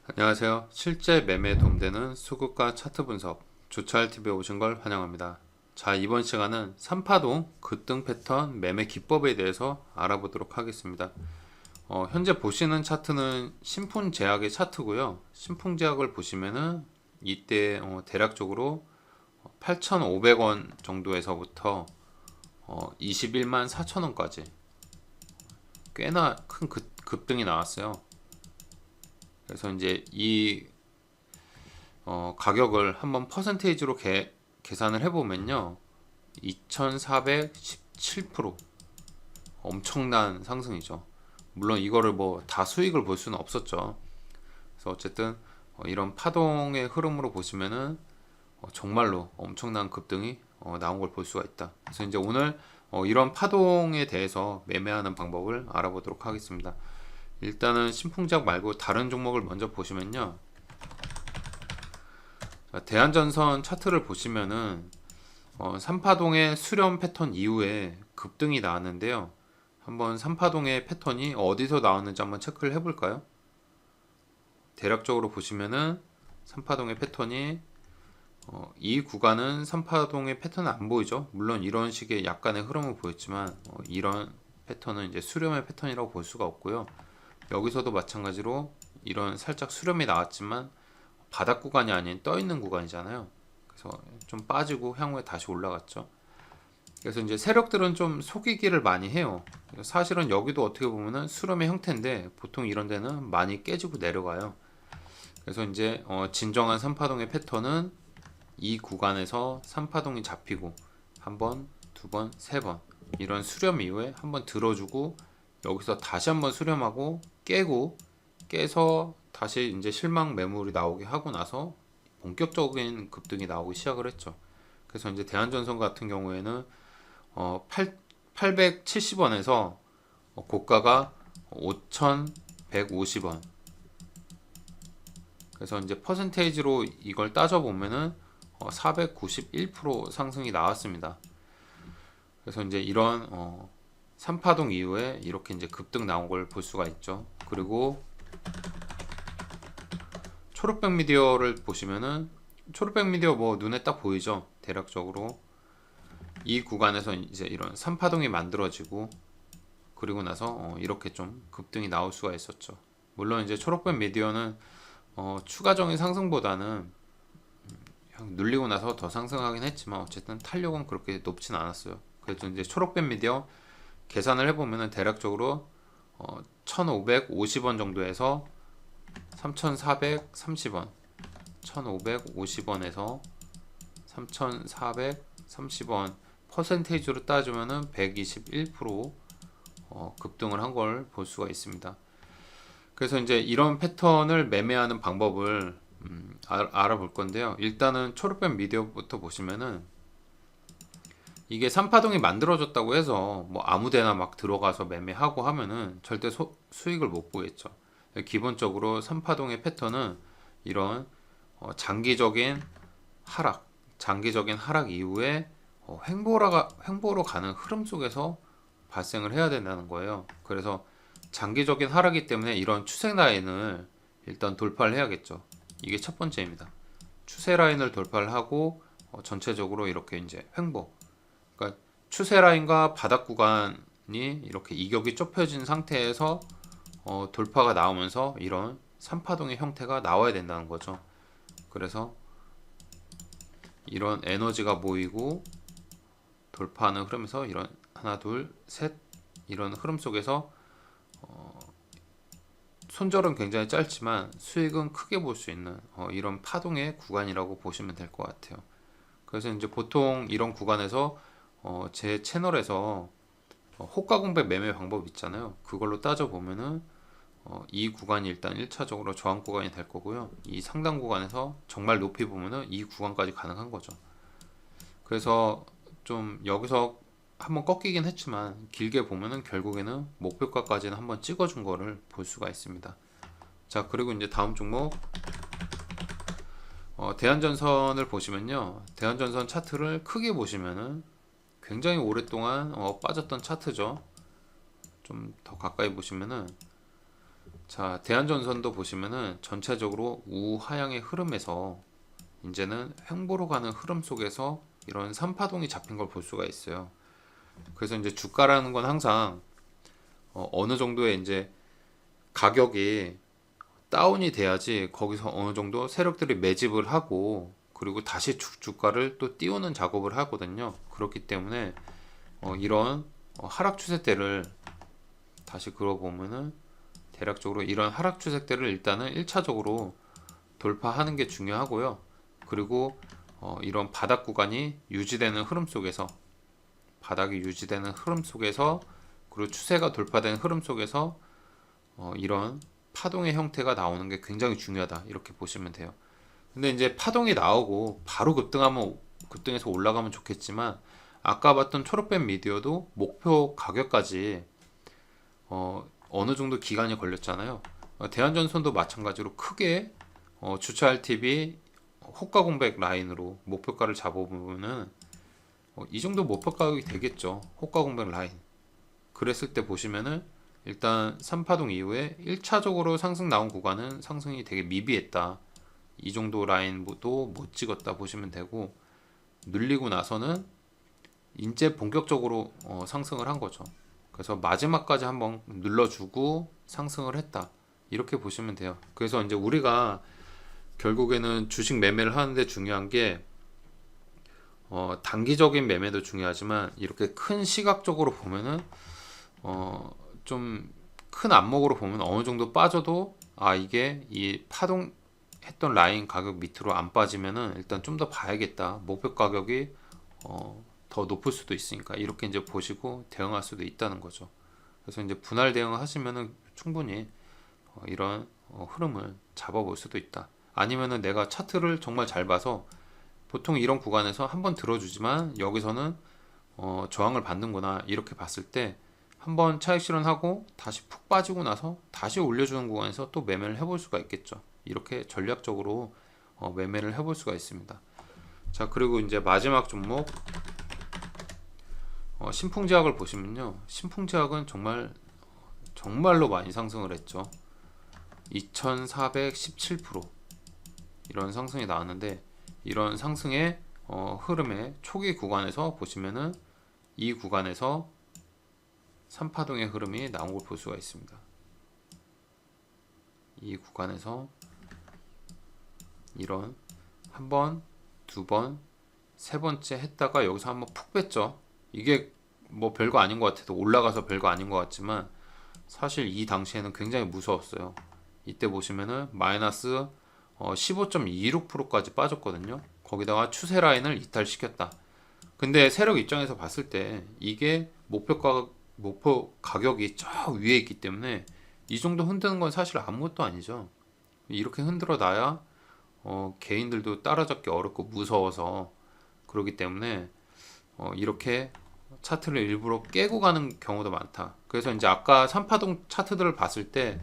안녕하세요. 실제 매매에 도움되는 수급과 차트 분석 조차알TV에 오신 걸 환영합니다. 자, 이번 시간은 3파동 급등 패턴 매매 기법에 대해서 알아보도록 하겠습니다. 현재 보시는 차트는 신풍제약의 차트고요. 신풍제약을 보시면은 이때 대략적으로 8,500원 정도에서부터 21만 4천원까지 꽤나 큰 급등이 나왔어요. 그래서 이제 이 가격을 한번 퍼센테이지로 계산을 해보면요, 2417% 엄청난 상승이죠. 물론 이거를 뭐 다 수익을 볼 수는 없었죠. 그래서 어쨌든 이런 파동의 흐름으로 보시면은 정말로 엄청난 급등이 나온 걸 볼 수가 있다. 그래서 이제 오늘 이런 파동에 대해서 매매하는 방법을 알아보도록 하겠습니다. 일단은 신풍제약 말고 다른 종목을 먼저 보시면요, 대한전선 차트를 보시면은 3파동의 수렴 패턴 이후에 급등이 나왔는데요. 한번 3파동의 패턴이 어디서 나왔는지 한번 체크를 해볼까요? 대략적으로 보시면은 3파동의 패턴이 이 구간은 3파동의 패턴은 안 보이죠. 물론 이런 식의 약간의 흐름을 보였지만 이런 패턴은 이제 수렴의 패턴이라고 볼 수가 없고요. 여기서도 마찬가지로 이런 살짝 수렴이 나왔지만 바닥 구간이 아닌 떠 있는 구간이잖아요. 그래서 좀 빠지고 향후에 다시 올라갔죠. 그래서 이제 세력들은 좀 속이기를 많이 해요. 사실은 여기도 어떻게 보면은 수렴의 형태인데 보통 이런 데는 많이 깨지고 내려가요. 그래서 이제 진정한 3파동의 패턴은 이 구간에서 3파동이 잡히고 한 번, 두 번, 세 번 이런 수렴 이후에 한번 들어주고 여기서 다시 한번 수렴하고 깨서 다시 이제 실망 매물이 나오게 하고 나서 본격적인 급등이 나오기 시작을 했죠. 그래서 이제 대한전선 같은 경우에는 870원에서 고가가 5,150원. 그래서 이제 퍼센테이지로 이걸 따져 보면은 491% 상승이 나왔습니다. 그래서 이제 이런 3파동 이후에 이렇게 이제 급등 나온 걸 볼 수가 있죠. 그리고 초록백 미디어를 보시면은 초록백 미디어 뭐 눈에 딱 보이죠. 대략적으로 이 구간에서 이제 이런 3파동이 만들어지고 그리고 나서 이렇게 좀 급등이 나올 수가 있었죠. 물론 이제 초록백 미디어는 추가적인 상승보다는 눌리고 나서 더 상승하긴 했지만 어쨌든 탄력은 그렇게 높진 않았어요. 그래서 이제 초록백 미디어 계산을 해보면은 대략적으로 1550원 정도에서 3430원, 1550원에서 3430원 퍼센테이지로 따지면은 121% 급등을 한 걸 볼 수가 있습니다. 그래서 이제 이런 패턴을 매매하는 방법을 알아볼 건데요. 일단은 초록뱀 미디어부터 보시면은 이게 3파동이 만들어졌다고 해서 뭐 아무데나 막 들어가서 매매하고 하면은 절대 수익을 못 보겠죠. 기본적으로 3파동의 패턴은 이런 장기적인 하락 이후에 횡보로 가는 흐름 속에서 발생을 해야 된다는 거예요. 그래서 장기적인 하락이기 때문에 이런 추세 라인을 일단 돌파를 해야겠죠. 이게 첫 번째입니다. 추세 라인을 돌파를 하고 전체적으로 이렇게 이제 횡보. 그러니까 추세 라인과 바닥 구간이 이렇게 이격이 좁혀진 상태에서 돌파가 나오면서 이런 3파동의 형태가 나와야 된다는 거죠. 그래서 이런 에너지가 모이고 돌파하는 흐름에서 이런 하나, 둘, 셋 이런 흐름 속에서 손절은 굉장히 짧지만 수익은 크게 볼 수 있는 이런 파동의 구간이라고 보시면 될 것 같아요. 그래서 이제 보통 이런 구간에서 제 채널에서 호가 공백 매매 방법 있잖아요. 그걸로 따져 보면은 이 구간이 일단 1차적으로 저항 구간이 될 거고요. 이 상단 구간에서 정말 높이 보면은 이 구간까지 가능한 거죠. 그래서 좀 여기서 한번 꺾이긴 했지만 길게 보면은 결국에는 목표가까지는 한번 찍어준 거를 볼 수가 있습니다. 자, 그리고 이제 다음 종목 대한전선을 보시면요, 대한전선 차트를 크게 보시면은 굉장히 오랫동안 빠졌던 차트죠. 좀 더 가까이 보시면은 자, 대한전선도 보시면은 전체적으로 우하향의 흐름에서 이제는 횡보로 가는 흐름 속에서 이런 3파동이 잡힌 걸 볼 수가 있어요. 그래서 이제 주가라는 건 항상 어느 정도의 이제 가격이 다운이 돼야지 거기서 어느 정도 세력들이 매집을 하고 그리고 다시 주가를 또 띄우는 작업을 하거든요. 그렇기 때문에 이런 하락 추세대를 다시 그려보면은 대략적으로 이런 하락 추세대를 일단은 1차적으로 돌파하는 게 중요하고요. 그리고 이런 바닥 구간이 유지되는 흐름 속에서 바닥이 유지되는 흐름 속에서 그리고 추세가 돌파된 흐름 속에서 이런 파동의 형태가 나오는 게 굉장히 중요하다 이렇게 보시면 돼요. 근데 이제 파동이 나오고 바로 급등해서 올라가면 좋겠지만 아까 봤던 초록뱀 미디어도 목표 가격까지 어느 정도 기간이 걸렸잖아요. 대한전선도 마찬가지로 크게 주차 RTV 호가 공백 라인으로 목표가를 잡아보면은 이 정도 목표 가격이 되겠죠. 호가 공백 라인. 그랬을 때 보시면은 일단 3파동 이후에 1차적으로 상승 나온 구간은 상승이 되게 미비했다. 이 정도 라인도 못 찍었다 보시면 되고 눌리고 나서는 이제 본격적으로 상승을 한 거죠. 그래서 마지막까지 한번 눌러주고 상승을 했다. 이렇게 보시면 돼요. 그래서 이제 우리가 결국에는 주식 매매를 하는데 중요한 게 단기적인 매매도 중요하지만 이렇게 큰 시각적으로 보면은 좀 큰 안목으로 보면 어느 정도 빠져도 이게 이 파동 했던 라인 가격 밑으로 안 빠지면은 일단 좀 더 봐야겠다. 목표 가격이 더 높을 수도 있으니까 이렇게 이제 보시고 대응할 수도 있다는 거죠. 그래서 이제 분할 대응을 하시면은 충분히 이런 흐름을 잡아볼 수도 있다. 아니면은 내가 차트를 정말 잘 봐서 보통 이런 구간에서 한번 들어주지만 여기서는 저항을 받는구나 이렇게 봤을 때 한번 차익 실현하고 다시 푹 빠지고 나서 다시 올려주는 구간에서 또 매매를 해볼 수가 있겠죠. 이렇게 전략적으로 매매를 해볼 수가 있습니다. 자, 그리고 이제 마지막 종목 신풍제약을 보시면요, 신풍제약은 정말로 많이 상승을 했죠. 2417% 이런 상승이 나왔는데 이런 상승의 흐름의 초기 구간에서 보시면은 이 구간에서 3파동의 흐름이 나온 걸 볼 수가 있습니다. 이 구간에서 이런 한 번, 두 번, 세 번째 했다가 여기서 한번 푹 뺐죠. 이게 뭐 별거 아닌 것 같아도 올라가서 별거 아닌 것 같지만 사실 이 당시에는 굉장히 무서웠어요. 이때 보시면은 마이너스 15.26%까지 빠졌거든요. 거기다가 추세 라인을 이탈시켰다. 근데 세력 입장에서 봤을 때 이게 목표 가격이 저 위에 있기 때문에 이 정도 흔드는 건 사실 아무것도 아니죠. 이렇게 흔들어 놔야 개인들도 따라잡기 어렵고 무서워서 그러기 때문에 이렇게 차트를 일부러 깨고 가는 경우도 많다. 그래서 이제 아까 3파동 차트들을 봤을 때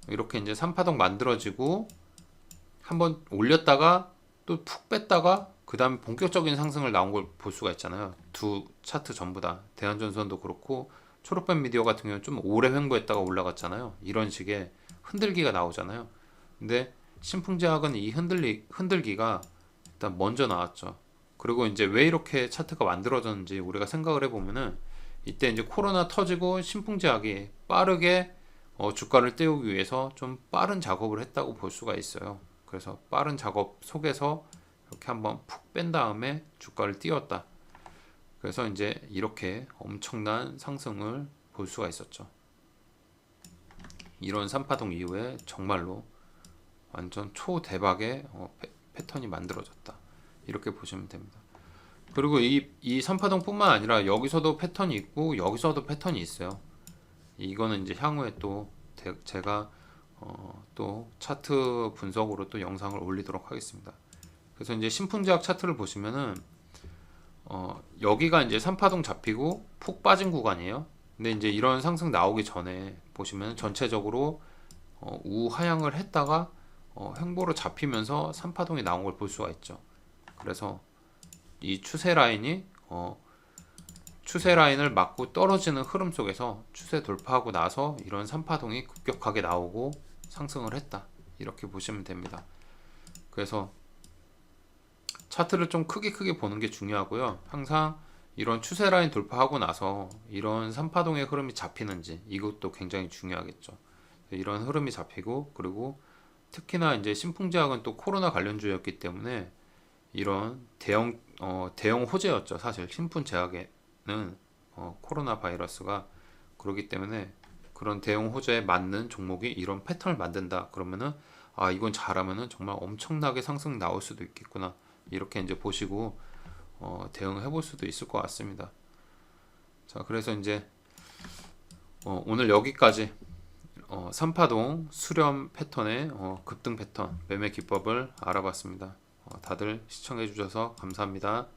이렇게 이제 3파동 만들어지고 한번 올렸다가 또 푹 뺐다가 그 다음에 본격적인 상승을 나온 걸 볼 수가 있잖아요. 두 차트 전부 다 대한전선도 그렇고 초록뱀 미디어 같은 경우는 좀 오래 횡보했다가 올라갔잖아요. 이런 식의 흔들기가 나오잖아요. 근데 신풍제약은 이 흔들기가 일단 먼저 나왔죠. 그리고 이제 왜 이렇게 차트가 만들어졌는지 우리가 생각을 해보면은 이때 이제 코로나 터지고 신풍제약이 빠르게 주가를 띄우기 위해서 좀 빠른 작업을 했다고 볼 수가 있어요. 그래서 빠른 작업 속에서 이렇게 한번 푹 뺀 다음에 주가를 띄웠다. 그래서 이제 이렇게 엄청난 상승을 볼 수가 있었죠. 이런 3파동 이후에 정말로 완전 초대박의 패턴이 만들어졌다. 이렇게 보시면 됩니다. 그리고 이 3파동 뿐만 아니라 여기서도 패턴이 있고 여기서도 패턴이 있어요. 이거는 이제 향후에 또 제가 또 차트 분석으로 또 영상을 올리도록 하겠습니다. 그래서 이제 신풍제약 차트를 보시면은 여기가 이제 3파동 잡히고 푹 빠진 구간이에요. 근데 이제 이런 상승 나오기 전에 보시면 전체적으로 우하향을 했다가 횡보로 잡히면서 3파동이 나온 걸 볼 수가 있죠. 그래서 이 추세 라인이 추세 라인을 맞고 떨어지는 흐름 속에서 추세 돌파하고 나서 이런 3파동이 급격하게 나오고 상승을 했다. 이렇게 보시면 됩니다. 그래서 차트를 좀 크게 보는 게 중요하고요. 항상 이런 추세 라인 돌파하고 나서 이런 3파동의 흐름이 잡히는지 이것도 굉장히 중요하겠죠. 이런 흐름이 잡히고, 그리고 특히나 이제 신풍제약은 또 코로나 관련주였기 때문에 이런 대형 호재였죠. 사실 신풍제약에는 코로나 바이러스가, 그렇기 때문에 그런 대형 호재에 맞는 종목이 이런 패턴을 만든다. 그러면은 아, 이건 잘하면은 정말 엄청나게 상승 나올 수도 있겠구나. 이렇게 이제 보시고 대응해 볼 수도 있을 것 같습니다. 자, 그래서 이제 오늘 여기까지 3파동 수렴 패턴의 급등 패턴 매매 기법을 알아봤습니다. 다들 시청해 주셔서 감사합니다.